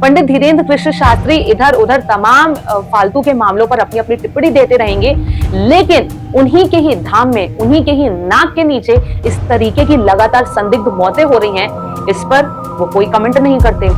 पंडित धीरेन्द्र कृष्ण शास्त्री इधर उधर तमाम फालतू के मामलों पर अपनी अपनी टिप्पणी देते रहेंगे, लेकिन उन्हीं के ही धाम में, उन्हीं के ही नाक के नीचे इस तरीके की लगातार संदिग्ध मौतें हो रही हैं, इस पर वो कोई कमेंट नहीं करते,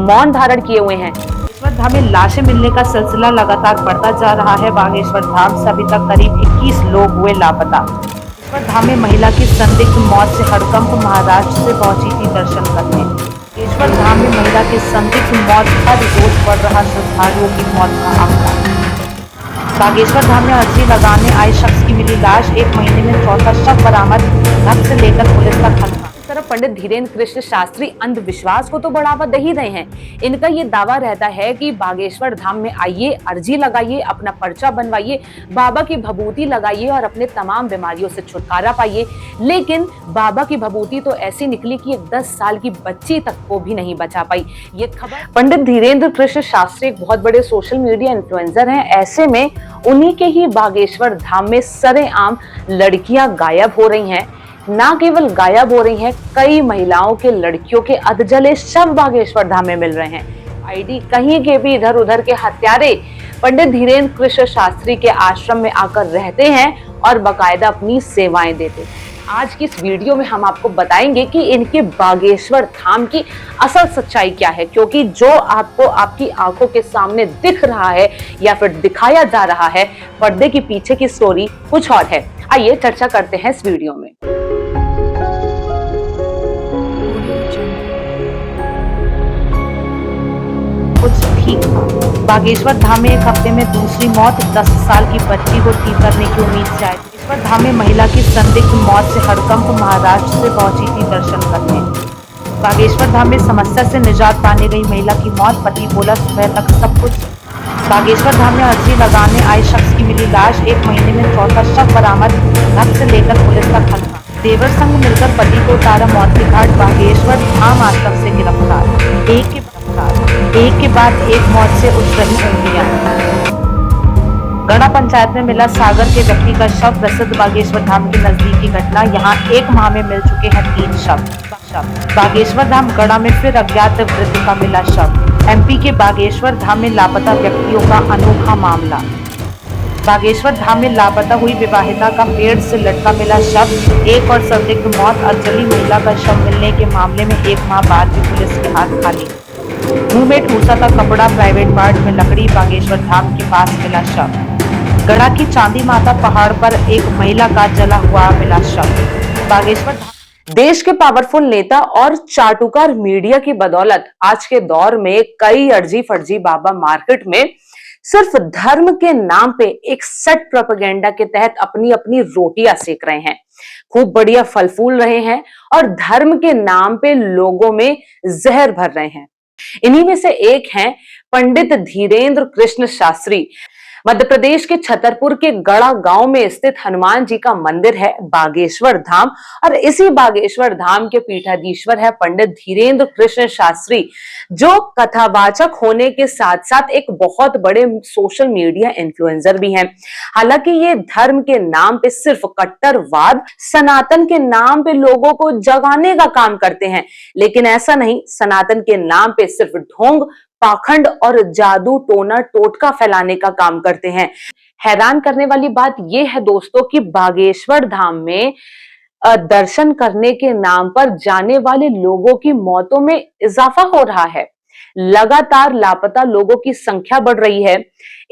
मौन धारण किए हुए हैं। बागेश्वर धाम में लाशें मिलने का सिलसिला लगातार बढ़ता जा रहा है। बागेश्वर धाम से अभी तक करीब 21 लोग हुए लापता। बागेश्वर धाम में महिला की संदिग्ध मौत से हड़कंप महाराष्ट्र से पहुंची थी दर्शन करने। बागेश्वर धाम में महिला की संदिग्ध मौत हर रोज बढ़ रहा श्रद्धालुओं की मौत का आंकड़ा। बागेश्वर धाम में अर्जी लगाने आए शख्स की मिली लाश, 1 महीने में चौथा शव बरामद, घर से लेकर पुलिस तक हल्का। तरफ पंडित धीरेन्द्र कृष्ण शास्त्री अंधविश्वास को तो बढ़ावा दे ही रहे हैं। इनका ये दावा रहता है कि बागेश्वर धाम में आइए, अर्जी लगाइए, अपना पर्चा बनवाइए, बाबा की भभूति लगाइए और अपने तमाम बीमारियों से छुटकारा पाइए। लेकिन बाबा की भभूति तो ऐसी निकली कि एक 10 साल की बच्ची तक को भी नहीं बचा पाई। ये खबर, पंडित धीरेन्द्र कृष्ण शास्त्री एक बहुत बड़े सोशल मीडिया इन्फ्लुएंसर हैं। ऐसे में उन्हीं के ही बागेश्वर धाम में सरेआम लड़कियां गायब हो रही हैं। ना केवल गायब हो रही हैं, कई महिलाओं के, लड़कियों के अधजले शव बागेश्वर धाम में मिल रहे हैं। आईडी कहीं के भी इधर उधर के हत्यारे पंडित धीरेन्द्र कृष्ण शास्त्री के आश्रम में आकर रहते हैं और बाकायदा अपनी सेवाएं देते हैं। आज की इस वीडियो में हम आपको बताएंगे कि इनके बागेश्वर धाम की असल सच्चाई क्या है, क्योंकि जो आपको आपकी आंखों के सामने दिख रहा है या फिर दिखाया जा रहा है, पर्दे के पीछे की स्टोरी कुछ और है। आइए चर्चा करते हैं इस वीडियो में। कुछ ठीक था। बागेश्वर धाम में एक हफ्ते में दूसरी मौत, 10 साल की बच्ची को ठीक करने की उम्मीद से आए। बागेश्वर धाम में महिला की संदिग्ध मौत से हड़कंप महाराष्ट्र से पहुंची थी दर्शन करने। बागेश्वर धाम में समस्या से निजात पाने गई महिला की मौत, पति बोला सुबह तक सब कुछ। बागेश्वर धाम में अर्जी लगाने आए शख्स की मिली लाश, 1 महीने में चौथा शव बरामद, घर से लेकर पुलिस तक हल्का। देवर संग मिलकर पति को उतारा मौत के घाट, बागेश्वर धाम आश्रम से गिरफ्तार। एक के बाद एक मौत से उठ रही उंगलियां। गढ़ा पंचायत में मिला सागर के व्यक्ति का शव, प्रसिद्ध बागेश्वर धाम के नजदीकी घटना। यहाँ 1 माह में मिल चुके हैं 3 शव। बागेश्वर धाम गढ़ा में फिर अज्ञात वृद्ध का मिला शव। एमपी के बागेश्वर धाम में लापता व्यक्तियों का अनोखा मामला। बागेश्वर धाम में लापता हुई विवाहिता का पेड़ से लटका मिला शव, एक और संदिग्ध मौत। अधजली महिला का शव मिलने के मामले में 1 माह बाद भी पुलिस के हाथ खाली। मुंह में ठूसा का कपड़ा, प्राइवेट पार्ट में लकड़ी, बागेश्वर धाम के पास मिला शव। गढ़ा की चांदी माता पहाड़ पर एक महिला का जला हुआ मिला शव। बागेश्वर देश के पावरफुल नेता और चाटुकार मीडिया की बदौलत आज के दौर में कई अर्जी फर्जी बाबा मार्केट में सिर्फ धर्म के नाम पे एक सेट प्रोपेगेंडा के तहत अपनी अपनी रोटियां सेक रहे हैं, खूब बढ़िया फल फूल रहे हैं और धर्म के नाम पे लोगों में जहर भर रहे हैं। इन्हीं में से एक हैं पंडित धीरेन्द्र कृष्ण शास्त्री। मध्य प्रदेश के छतरपुर के गढ़ा गांव में स्थित हनुमान जी का मंदिर है बागेश्वर धाम, और इसी बागेश्वर धाम के पीठाधीश्वर है पंडित धीरेन्द्र कृष्ण शास्त्री, जो कथावाचक होने के साथ साथ एक बहुत बड़े सोशल मीडिया इन्फ्लुएंसर भी हैं। हालांकि ये धर्म के नाम पे सिर्फ कट्टरवाद, सनातन के नाम पे लोगों को जगाने का काम करते हैं, लेकिन ऐसा नहीं, सनातन के नाम पे सिर्फ ढोंग, पाखंड और जादू टोना टोटका फैलाने का काम करते हैं। हैरान करने वाली बात यह है दोस्तों कि बागेश्वर धाम में दर्शन करने के नाम पर जाने वाले लोगों की मौतों में इजाफा हो रहा है। लगातार लापता लोगों की संख्या बढ़ रही है,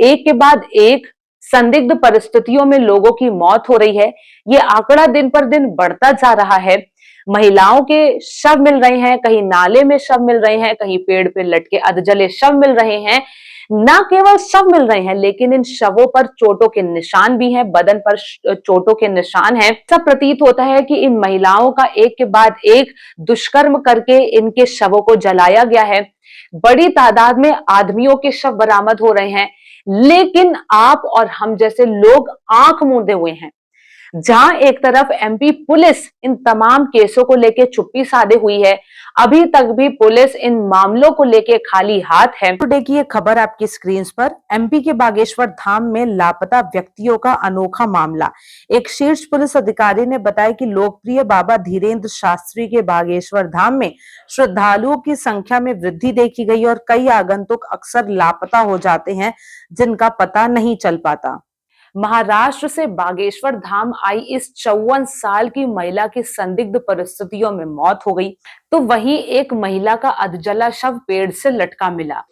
एक के बाद एक संदिग्ध परिस्थितियों में लोगों की मौत हो रही है। ये आंकड़ा दिन पर दिन बढ़ता जा रहा है। महिलाओं के शव मिल रहे हैं, कहीं नाले में शव मिल रहे हैं, कहीं पेड़ पे लटके अधजले शव मिल रहे हैं। न केवल शव मिल रहे हैं, लेकिन इन शवों पर चोटों के निशान भी हैं, बदन पर चोटों के निशान हैं। सब प्रतीत होता है कि इन महिलाओं का एक के बाद एक दुष्कर्म करके इनके शवों को जलाया गया है। बड़ी तादाद में आदमियों के शव बरामद हो रहे हैं, लेकिन आप और हम जैसे लोग आंख मूंदे हुए हैं। जहां एक तरफ एमपी पुलिस इन तमाम केसों को लेकर चुप्पी साधे हुई है, अभी तक भी पुलिस इन मामलों को लेकर खाली हाथ है। टुडे की ये खबर आपकी स्क्रीन पर। एमपी के बागेश्वर धाम में लापता व्यक्तियों का अनोखा मामला। एक शीर्ष पुलिस अधिकारी ने बताया कि लोकप्रिय बाबा धीरेन्द्र शास्त्री के बागेश्वर धाम में श्रद्धालुओं की संख्या में वृद्धि देखी गई और कई आगंतुक अक्सर लापता हो जाते हैं, जिनका पता नहीं चल पाता। महाराष्ट्र से बागेश्वर धाम आई इस 54 साल की महिला की संदिग्ध परिस्थितियों में मौत हो गई, तो वहीं एक महिला का अधजला शव पेड़ से लटका मिला।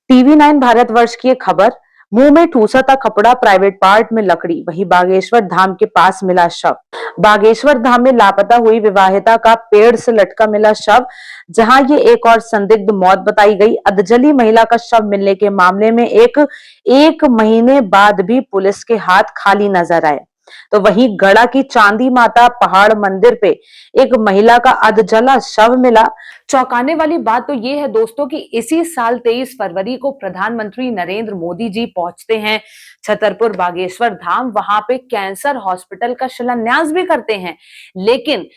टीवी 9 भारतवर्ष की एक खबर। मुंह में ठूसा था कपड़ा, प्राइवेट पार्ट में लकड़ी, वही बागेश्वर धाम के पास मिला शव। बागेश्वर धाम में लापता हुई विवाहिता का पेड़ से लटका मिला शव, जहां ये एक और संदिग्ध मौत बताई गई। अधजली महिला का शव मिलने के मामले में एक महीने बाद भी पुलिस के हाथ खाली नजर आए। तो वहीं गढ़ा की चांदी माता पहाड़ मंदिर पे एक महिला का अधजला शव मिला। चौंकाने वाली बात तो ये है दोस्तों कि इसी साल 23 फरवरी को प्रधानमंत्री नरेंद्र मोदी जी पहुंचते हैं छतरपुर बागेश्वर धाम, वहां पे कैंसर हॉस्पिटल का शिलान्यास भी करते हैं। लेकिन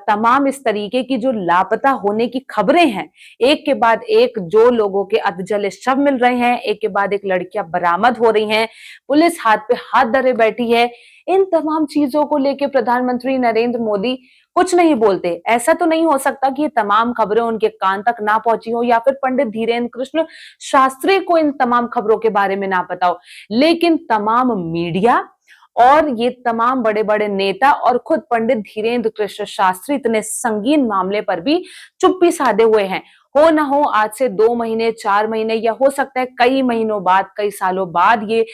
तमाम इस तरीके की जो लापता होने की खबरें हैं, एक के बाद एक जो लोगों के अधजले शव मिल रहे हैं, एक के बाद एक लड़कियां बरामद हो रही हैं, पुलिस हाथ पे हाथ धरे बैठी है। इन तमाम चीजों को लेकर प्रधानमंत्री नरेंद्र मोदी कुछ नहीं बोलते। ऐसा तो नहीं हो सकता कि ये तमाम खबरें उनके कान तक ना पहुंची हो या फिर पंडित धीरेन्द्र कृष्ण शास्त्री को इन तमाम खबरों के बारे में ना पता हो। लेकिन तमाम मीडिया और ये तमाम बड़े बड़े नेता और खुद पंडित धीरेन्द्र कृष्ण शास्त्री इतने संगीन मामले पर भी चुप्पी साधे हुए हैं। हो ना हो आज से 2 महीने 4 महीने या हो सकता है कई महीनों बाद, कई सालों बाद ये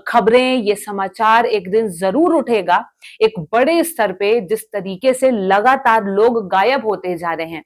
खबरें, ये समाचार एक दिन जरूर उठेगा एक बड़े स्तर पे, जिस तरीके से लगातार लोग गायब होते जा रहे हैं।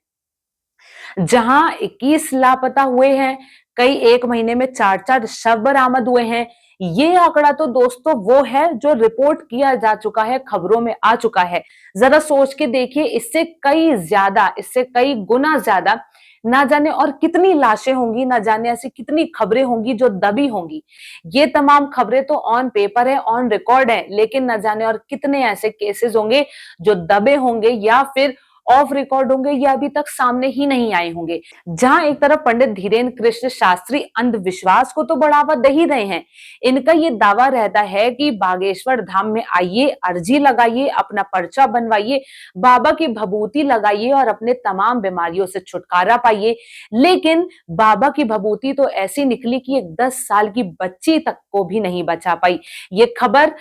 जहां 21 लापता हुए हैं, कई एक महीने में 4-4 शव बरामद हुए हैं। ये आंकड़ा तो दोस्तों वो है जो रिपोर्ट किया जा चुका है, खबरों में आ चुका है। जरा सोच के देखिए, इससे कई ज्यादा, इससे कई गुना ज्यादा ना जाने और कितनी लाशें होंगी, ना जाने ऐसी कितनी खबरें होंगी जो दबी होंगी। ये तमाम खबरें तो ऑन पेपर है, ऑन रिकॉर्ड है, लेकिन न जाने और कितने ऐसे केसेस होंगे जो दबे होंगे या फिर ऑफ रिकॉर्ड होंगे या अभी तक सामने ही नहीं आए होंगे। जहां एक तरफ पंडित धीरेन्द्र कृष्ण शास्त्री अंधविश्वास को तो बढ़ावा दे ही रहे हैं, इनका ये दावा रहता है कि बागेश्वर धाम में आइए, अर्जी लगाइए, अपना पर्चा बनवाइए, बाबा की भभूति लगाइए और अपने तमाम बीमारियों से छुटकारा पाइए। लेकिन बाबा की भभूति तो ऐसी निकली कि एक 10 साल की बच्ची तक को भी नहीं बचा पाई। ये खबर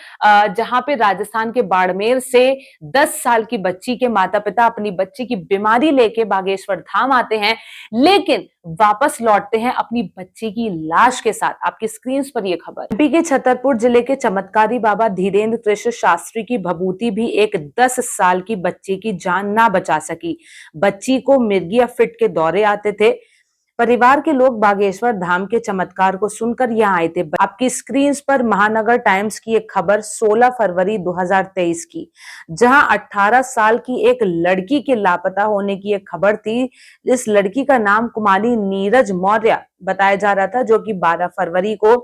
जहां पे राजस्थान के बाड़मेर से 10 साल की बच्ची के माता पिता अपनी बच्ची की बीमारी लेके बागेश्वर धाम आते हैं, लेकिन वापस लौटते हैं अपनी बच्ची की लाश के साथ। आपकी स्क्रीन पर यह खबर। यूपी के छतरपुर जिले के चमत्कारी बाबा धीरेन्द्र कृष्ण शास्त्री की भभूति भी एक 10 साल की बच्ची की जान ना बचा सकी। बच्ची को मिर्गी या फिट के दौरे आते थे। परिवार के लोग बागेश्वर धाम के चमत्कार को सुनकर यहाँ आए थे। आपकी स्क्रीन पर महानगर टाइम्स की एक खबर 16 फरवरी 2023 की, जहां 18 साल की एक लड़की के लापता होने की एक खबर थी। इस लड़की का नाम कुमारी नीरज मौर्य बताया जा रहा था, जो कि 12 फरवरी को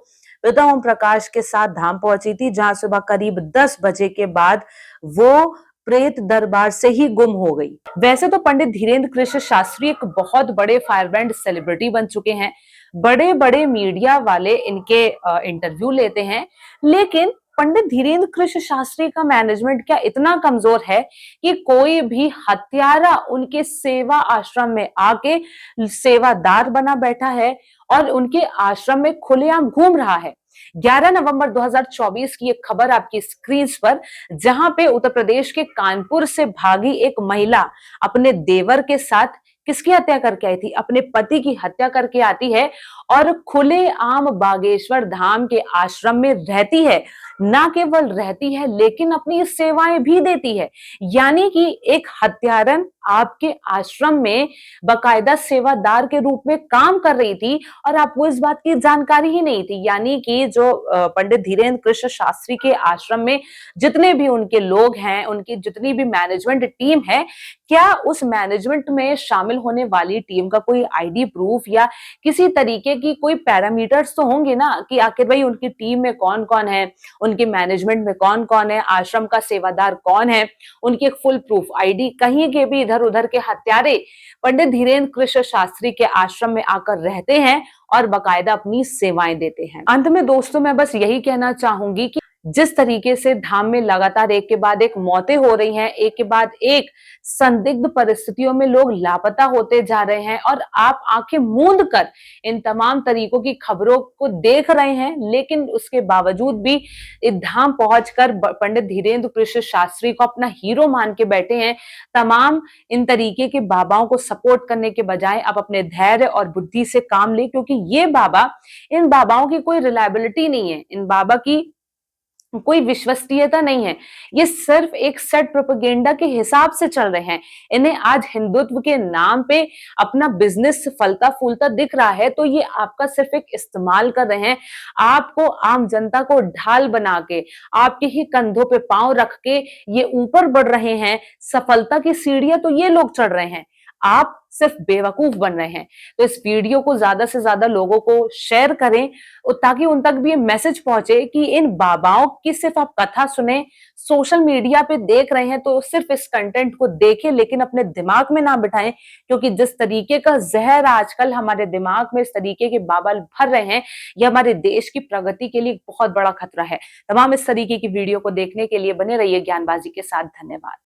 पिता ओम प्रकाश के साथ धाम पहुंची थी, जहां सुबह करीब 10 बजे के बाद वो प्रेत दरबार से ही गुम हो गई। वैसे तो पंडित धीरेन्द्र कृष्ण शास्त्री एक बहुत बड़े फायरब्रांड सेलिब्रिटी बन चुके हैं, बड़े बड़े मीडिया वाले इनके इंटरव्यू लेते हैं, लेकिन पंडित धीरेन्द्र कृष्ण शास्त्री का मैनेजमेंट क्या इतना कमजोर है कि कोई भी हत्यारा उनके सेवा आश्रम में आके सेवादार बना बैठा है और उनके आश्रम में खुलेआम घूम रहा है। 11 नवंबर 2024 की एक खबर आपकी स्क्रीन पर, जहां पे उत्तर प्रदेश के कानपुर से भागी एक महिला अपने देवर के साथ किसकी हत्या करके आई थी? अपने पति की हत्या करके आती है और खुलेआम बागेश्वर धाम के आश्रम में रहती है। ना केवल रहती है लेकिन अपनी सेवाएं भी देती है। यानी कि एक हत्यारन आपके आश्रम में बाकायदा सेवादार के रूप में काम कर रही थी और आपको इस बात की जानकारी ही नहीं थी। यानी कि जो पंडित धीरेन्द्र कृष्ण शास्त्री के आश्रम में जितने भी उनके लोग हैं, उनकी जितनी भी मैनेजमेंट टीम है, क्या उस मैनेजमेंट में शामिल होने वाली टीम का कोई आईडी प्रूफ या किसी तरीके की कोई पैरामीटर्स तो होंगे ना कि आखिर भाई उनकी टीम में कौन-कौन है, उनके मैनेजमेंट में कौन-कौन है, आश्रम का सेवादार कौन है, उनकी एक फुल प्रूफ आईडी। कहीं के भी इधर-उधर के हत्यारे पंडित धीरेन्द्र कृष्ण शास्त्री के आश्रम में आकर रहते हैं और बाकायदा अपनी सेवाएं देते हैं। अंत में दोस्तों मैं बस यही कहना चाहूंगी कि जिस तरीके से धाम में लगातार एक के बाद एक मौतें हो रही हैं, एक के बाद एक संदिग्ध परिस्थितियों में लोग लापता होते जा रहे हैं और आप आंखें मूंद कर इन तमाम तरीकों की खबरों को देख रहे हैं, लेकिन उसके बावजूद भी इस धाम पहुंचकर पंडित धीरेन्द्र कृष्ण शास्त्री को अपना हीरो मान के बैठे हैं। तमाम इन तरीके के बाबाओं को सपोर्ट करने के बजाय आप अपने धैर्य और बुद्धि से काम लें, क्योंकि ये बाबा, इन बाबाओं की कोई रिलायबिलिटी नहीं है, इन बाबा की कोई विश्वसनीयता नहीं है। ये सिर्फ एक सेट प्रोपेगेंडा के हिसाब से चल रहे हैं। इन्हें आज हिंदुत्व के नाम पे अपना बिजनेस फलता फूलता दिख रहा है, तो ये आपका सिर्फ एक इस्तेमाल कर रहे हैं। आपको, आम जनता को ढाल बना के, आपके ही कंधों पे पांव रख के ये ऊपर बढ़ रहे हैं। सफलता की सीढ़ियां तो ये लोग चढ़ रहे हैं, आप सिर्फ बेवकूफ बन रहे हैं। तो इस वीडियो को ज्यादा से ज्यादा लोगों को शेयर करें ताकि उन तक भी ये मैसेज पहुंचे कि इन बाबाओं की सिर्फ आप कथा सुने, सोशल मीडिया पे देख रहे हैं तो सिर्फ इस कंटेंट को देखें, लेकिन अपने दिमाग में ना बिठाएं, क्योंकि जिस तरीके का जहर आजकल हमारे दिमाग में इस तरीके के बाबा भर रहे हैं, ये हमारे देश की प्रगति के लिए बहुत बड़ा खतरा है। तमाम इस तरीके की वीडियो को देखने के लिए बने रहिए ज्ञानबाजी के साथ। धन्यवाद।